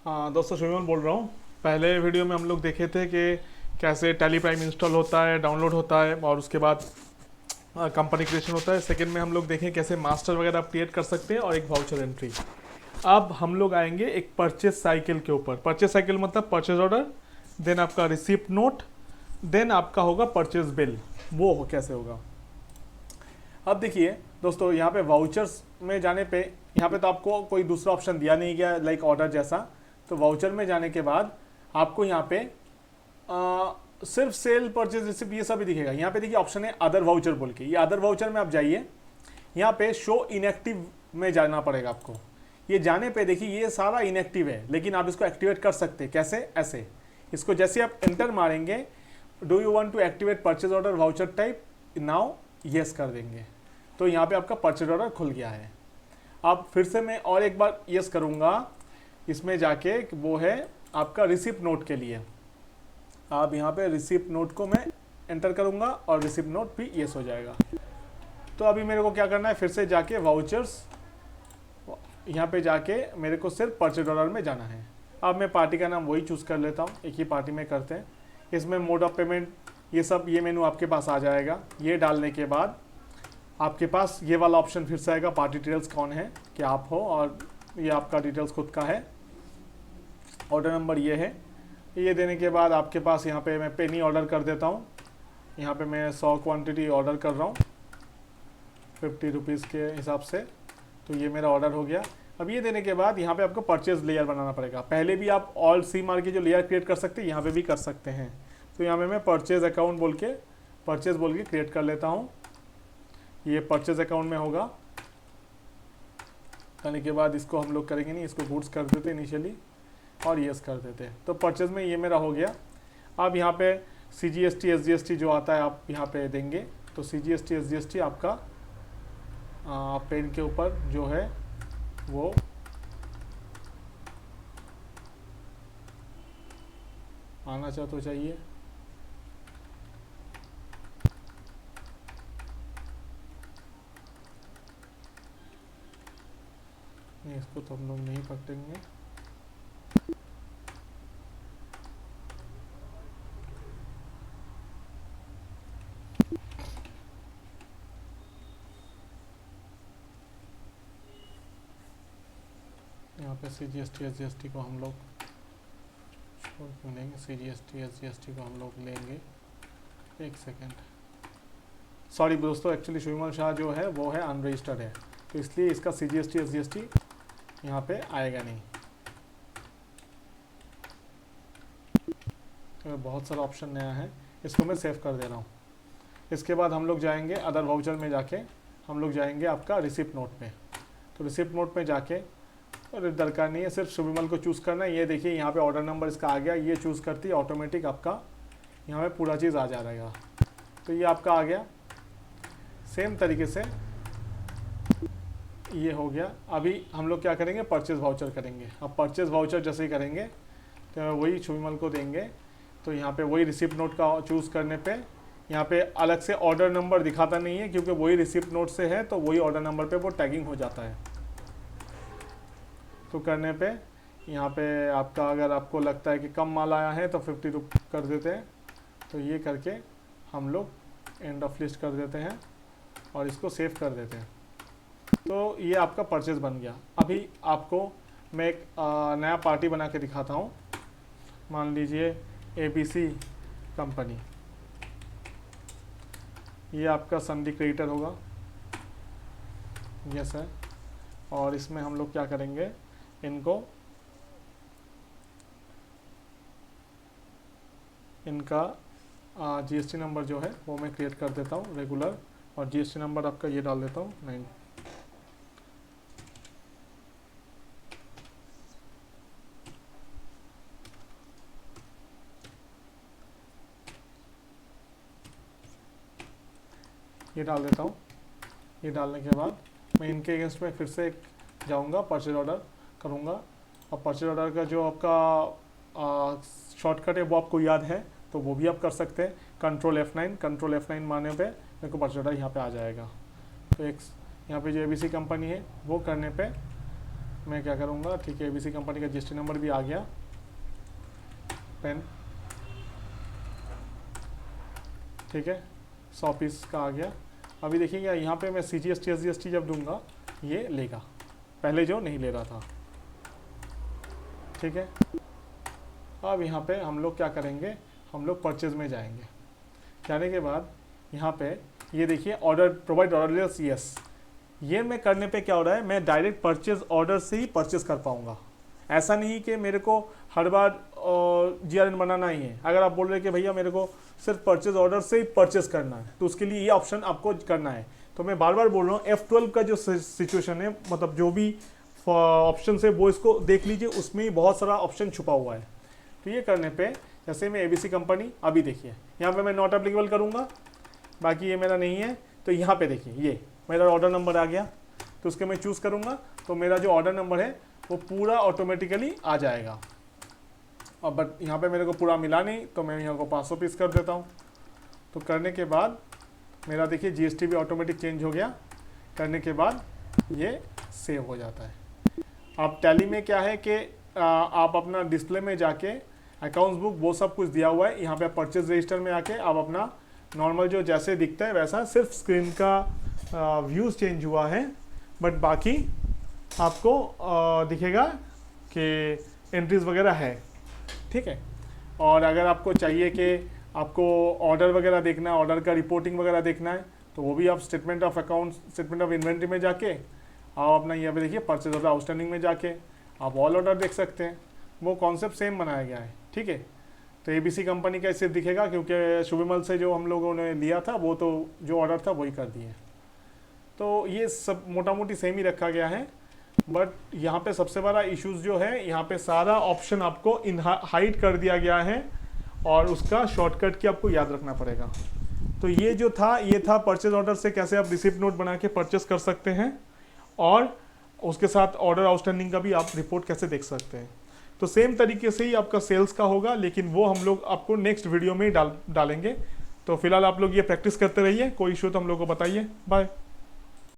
हाँ दोस्तों, शुभमन बोल रहा हूँ। पहले वीडियो में हम लोग देखे थे कि कैसे टैली प्राइम इंस्टॉल होता है, डाउनलोड होता है और उसके बाद कंपनी क्रिएशन होता है। सेकंड में हम लोग देखें कैसे मास्टर वगैरह आप क्रिएट कर सकते हैं और एक वाउचर एंट्री। अब हम लोग आएंगे एक परचेज साइकिल के ऊपर। परचेज साइकिल मतलब परचेज ऑर्डर, देन आपका रिसिप्ट नोट, देन आपका होगा परचेज बिल। कैसे होगा। अब देखिए दोस्तों, यहाँ पे वाउचर्स में जाने पे यहाँ पे तो आपको कोई दूसरा ऑप्शन दिया नहीं गया लाइक ऑर्डर जैसा। तो वाउचर में जाने के बाद आपको यहाँ पे सिर्फ सेल परचेज रिसिप्ट ये सब ही दिखेगा। यहाँ पे देखिए ऑप्शन है अदर वाउचर बोल के, ये अदर वाउचर में आप जाइए। यहाँ पे शो इनएक्टिव में जाना पड़ेगा आपको। ये जाने पे देखिए ये सारा इनएक्टिव है, लेकिन आप इसको एक्टिवेट कर सकते हैं। कैसे? ऐसे इसको जैसे आप एंटर मारेंगे, do you want to activate purchase order voucher type, now yes कर देंगे तो यहाँ पे आपका परचेज ऑर्डर खुल गया है। अब फिर से मैं और एक बार यस करूँगा इसमें जाके, वो है आपका रिसिप्ट नोट के लिए। अब यहाँ पे रिसिप्ट नोट को मैं एंटर करूँगा और रिसिप्ट नोट भी यस हो जाएगा। तो अभी मेरे को क्या करना है, फिर से जाके वाउचर्स, यहाँ पे जाके मेरे को सिर्फ परचेज ऑर्डर में जाना है। अब मैं पार्टी का नाम वही चूज़ कर लेता हूँ, एक ही पार्टी में करते हैं। इसमें मोड ऑफ पेमेंट ये सब ये मेनू आपके पास आ जाएगा। ये डालने के बाद आपके पास ये वाला ऑप्शन फिर से आएगा, पार्टी डिटेल्स कौन है, क्या आप हो, और ये आपका डिटेल्स खुद का है। ऑर्डर नंबर ये है। ये देने के बाद आपके पास यहाँ पे मैं पेनी ऑर्डर कर देता हूँ। यहाँ पे मैं 100 क्वांटिटी ऑर्डर कर रहा हूँ 50 रुपीज़ के हिसाब से। तो ये मेरा ऑर्डर हो गया। अब ये देने के बाद यहाँ पे आपको परचेज लेयर बनाना पड़ेगा। पहले भी आप ऑल सी मार के जो लेयर क्रिएट कर सकते हैं, यहाँ पे भी कर सकते हैं। तो यहाँ पे मैं परचेज अकाउंट बोल के क्रिएट कर लेता हूँ। ये परचेज अकाउंट में होगा। करने के बाद इसको हम लोग करेंगे नहीं, इसको गुड्स कर देते इनिशियली और यस कर देते हैं। तो परचेज में ये मेरा हो गया। अब यहाँ पे CGST SGST जो आता है आप यहाँ पे देंगे। तो CGST SGST आपका पेन के ऊपर जो है वो आना तो चाहिए। नहीं, इसको तो हम लोग नहीं पकड़ेंगे। यहाँ पे CGST SGST को हम लोग छोड़ क्यों लेंगे, CGST SGST को हम लोग लेंगे। एक सेकेंड, सॉरी दोस्तों, एक्चुअली शुभमन शाह जो है वो है अनरजिस्टर्ड है, तो इसलिए इसका CGST SGST यहाँ पे आएगा नहीं। तो बहुत सारा ऑप्शन नया है, इसको मैं सेव कर दे रहा हूँ। इसके बाद हम लोग जाएंगे अदर वाउचर में, जाके हम लोग जाएंगे आपका रिसिप्ट नोट में। तो रिसिप्ट नोट में जाके, और दरकार नहीं है, सिर्फ शुभमल को चूज़ करना है। ये देखिए यहाँ पे ऑर्डर नंबर इसका आ गया, ये चूज़ करती है ऑटोमेटिक आपका यहाँ पे पूरा चीज़ आ जा रहेगा। तो ये आपका आ गया। सेम तरीके से ये हो गया। अभी हम लोग क्या करेंगे, परचेज वाउचर करेंगे। अब परचेज वाउचर जैसे ही करेंगे तो वही शुभमल को देंगे। तो यहाँ पे वही रिसिप्ट नोट का चूज़ करने पे यहाँ पे अलग से ऑर्डर नंबर दिखाता नहीं है, क्योंकि वही रिसिप्ट नोट से है तो वही ऑर्डर नंबर पे वो टैगिंग हो जाता है। तो करने पे यहाँ पे आपका, अगर आपको लगता है कि कम माल आया है तो 50 रुपये कर देते हैं। तो ये करके हम लोग एंड ऑफ लिस्ट कर देते हैं और इसको सेव कर देते हैं। तो ये आपका परचेज बन गया। अभी आपको मैं एक नया पार्टी बना के दिखाता हूँ। मान लीजिए ABC कंपनी, ये आपका संडे क्रिएटर होगा। यस है। और इसमें हम लोग क्या करेंगे, इनका GST नंबर जो है वो मैं क्रिएट कर देता हूँ रेगुलर, और GST नंबर आपका ये डाल देता हूँ 9। ये डाल देता हूँ। ये डालने के बाद मैं इनके अगेंस्ट में फिर से जाऊँगा, परचेज ऑर्डर करूँगा। और परचेज ऑर्डर का जो आपका शॉर्टकट है वो आपको याद है तो वो भी आप कर सकते हैं। कंट्रोल F9 मारने पे मेरे को परचेज ऑर्डर यहाँ पे आ जाएगा। तो एक यहाँ पे जो ABC कंपनी है वो करने पे मैं क्या करूँगा, ठीक है, एबीसी कंपनी का जीएसटी नंबर भी आ गया, पेन, ठीक है, 100 पीस का आ गया। अभी देखिएगा यहाँ पे मैं CGST SGST जब दूंगा ये लेगा, पहले जो नहीं ले रहा था, ठीक है। अब यहाँ पे हम लोग क्या करेंगे, हम लोग परचेज में जाएंगे। जाने के बाद यहाँ पे ये देखिए ऑर्डर, प्रोवाइड ऑर्डर, यस, ये मैं करने पे क्या हो रहा है, मैं डायरेक्ट परचेज ऑर्डर से ही परचेज कर पाऊंगा। ऐसा नहीं कि मेरे को हर बार GRN बनाना ही है। अगर आप बोल रहे हैं कि भैया मेरे को सिर्फ परचेज ऑर्डर से ही परचेज करना है, तो उसके लिए ये ऑप्शन आपको करना है। तो मैं बार बार बोल रहा हूँ, F12 का जो सिचुएशन है, मतलब जो भी ऑप्शन है वो इसको देख लीजिए, उसमें ही बहुत सारा ऑप्शन छुपा हुआ है। तो ये करने पे जैसे मैं एबीसी कंपनी, अभी देखिए यहाँ पे मैं नॉट एप्लीकेबल करूँगा, बाकी ये मेरा नहीं है। तो यहाँ पे देखिए ये मेरा ऑर्डर नंबर आ गया, तो उसके मैं चूज़ करूँगा, तो मेरा जो ऑर्डर नंबर है वो पूरा ऑटोमेटिकली आ जाएगा। अब बट यहाँ पे मेरे को पूरा मिला नहीं, तो मैं यहाँ को 500 पीस कर देता हूँ। तो करने के बाद मेरा देखिए जीएसटी भी ऑटोमेटिक चेंज हो गया। करने के बाद ये सेव हो जाता है। आप टैली में क्या है कि आप अपना डिस्प्ले में जाके अकाउंट्स बुक वो सब कुछ दिया हुआ है, यहाँ पे परचेज रजिस्टर में आके आप अपना नॉर्मल जो जैसे दिखता है वैसा, सिर्फ स्क्रीन का व्यूज़ चेंज हुआ है, बट बाकी आपको दिखेगा कि एंट्रीज वगैरह है, ठीक है। और अगर आपको चाहिए कि आपको ऑर्डर वगैरह देखना है, ऑर्डर का रिपोर्टिंग वगैरह देखना है, तो वो भी आप statement of account, statement of inventory में जाके आप अपना यहाँ पे देखिए परचेज ऑर्डर आउटस्टैंडिंग में जाके आप ऑल ऑर्डर देख सकते हैं। वो कॉन्सेप्ट सेम बनाया गया है, ठीक है। तो एबीसी कंपनी का सिर्फ दिखेगा, क्योंकि शुभमल से जो हम लोगों ने लिया था वो तो जो ऑर्डर था वही कर दिए। तो ये सब मोटा मोटी सेम ही रखा गया है, बट यहाँ पे सबसे बड़ा इश्यूज जो है, यहाँ पे सारा ऑप्शन आपको हाइड कर दिया गया है और उसका शॉर्टकट की आपको याद रखना पड़ेगा। तो ये जो था, ये था परचेज ऑर्डर से कैसे आप रिसिप्ट नोट बना के परचेस कर सकते हैं, और उसके साथ ऑर्डर आउटस्टैंडिंग का भी आप रिपोर्ट कैसे देख सकते हैं। तो सेम तरीके से ही आपका सेल्स का होगा, लेकिन वो हम लोग आपको नेक्स्ट वीडियो में डालेंगे। तो फिलहाल आप लोग ये प्रैक्टिस करते रहिए, कोई इशू तो हम लोग को बताइए। बाय।